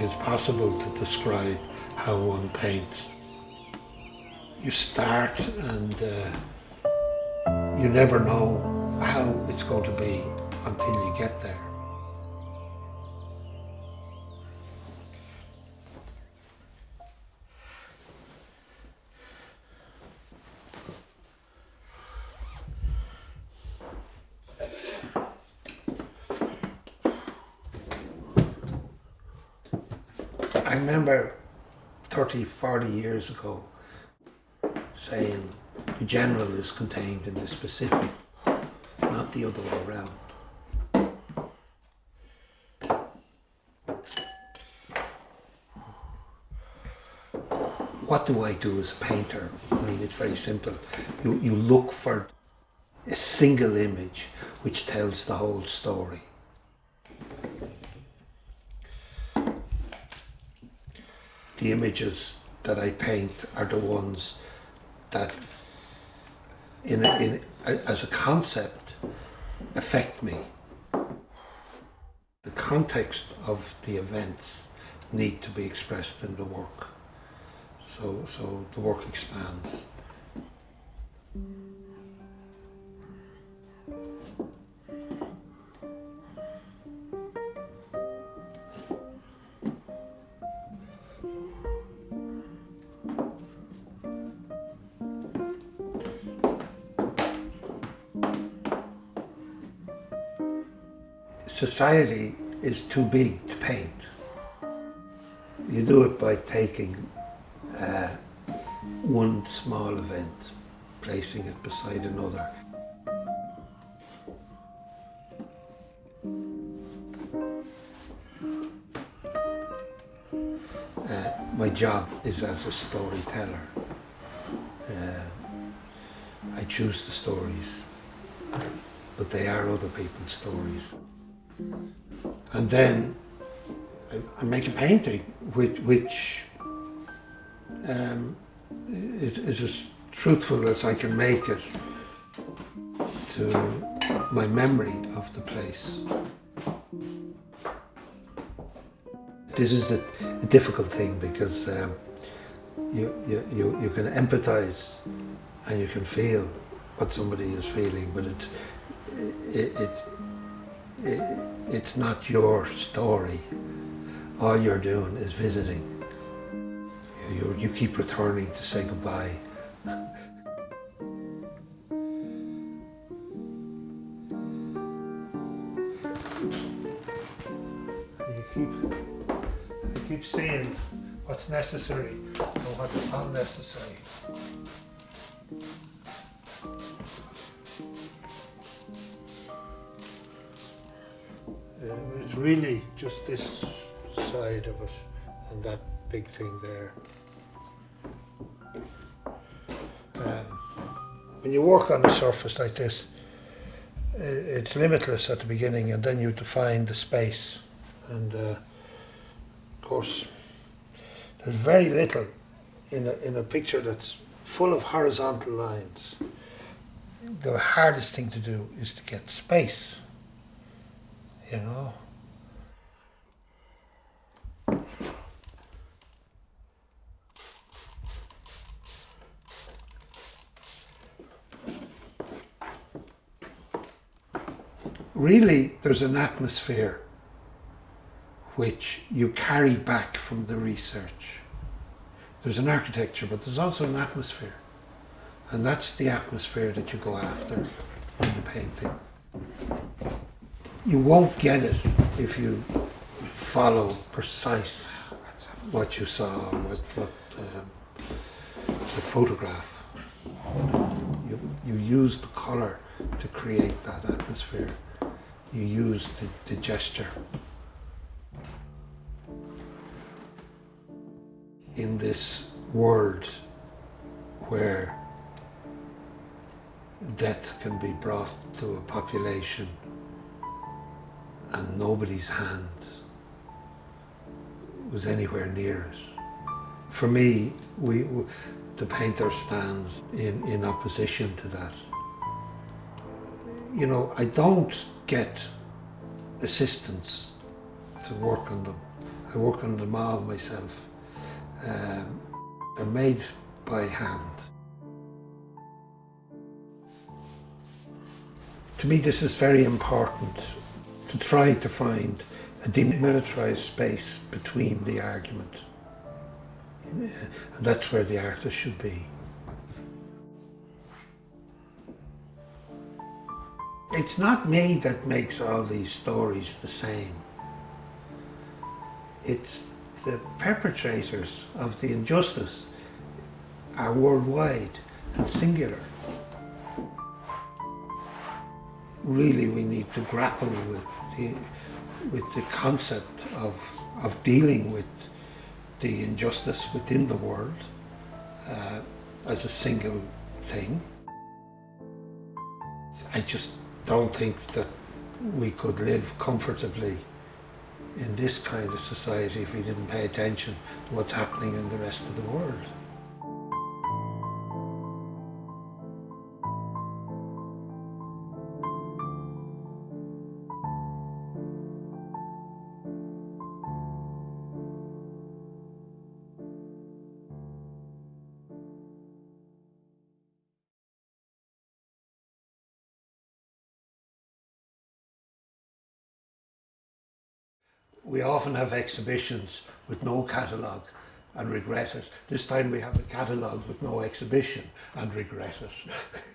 it's possible to describe how one paints. You start and you never know how it's going to be until you get there. I remember 30, 40 years ago saying the general is contained in the specific, not the other way around. What do I do as a painter? I mean, it's very simple. You look for a single image which tells the whole story. The images that I paint are the ones that, as a concept, affect me. The context of the events need to be expressed in the work, so the work expands. Society is too big to paint. You do it by taking one small event, placing it beside another. My job is as a storyteller. I choose the stories, but they are other people's stories. And then I make a painting which is as truthful as I can make it to my memory of the place. This is a difficult thing because you can empathize and you can feel what somebody is feeling, but it's not your story. All you're doing is visiting. You keep returning to say goodbye. You keep seeing what's necessary and what's unnecessary. It's really just this side of it and that big thing there. When you work on a surface like this, it's limitless at the beginning, and then you define the space. And of course, there's very little in a picture that's full of horizontal lines. The hardest thing to do is to get space, you know. Really, there's an atmosphere which you carry back from the research. There's an architecture, but there's also an atmosphere. And that's the atmosphere that you go after in the painting. You won't get it if you follow precise what you saw, the photograph. You use the colour to create that atmosphere. You use the gesture. In this world where death can be brought to a population and nobody's hand was anywhere near it. For me, the painter stands in opposition to that. You know, I don't get assistants to work on them. I work on them all myself. They're made by hand. To me, this is very important, to try to find a demilitarized space between the argument. And that's where the artist should be. It's not me that makes all these stories the same. It's the perpetrators of the injustice are worldwide and singular. Really, we need to grapple with the concept of dealing with the injustice within the world as a single thing. I just don't think that we could live comfortably in this kind of society if we didn't pay attention to what's happening in the rest of the world. We often have exhibitions with no catalogue and regret it. This time we have a catalogue with no exhibition and regret it.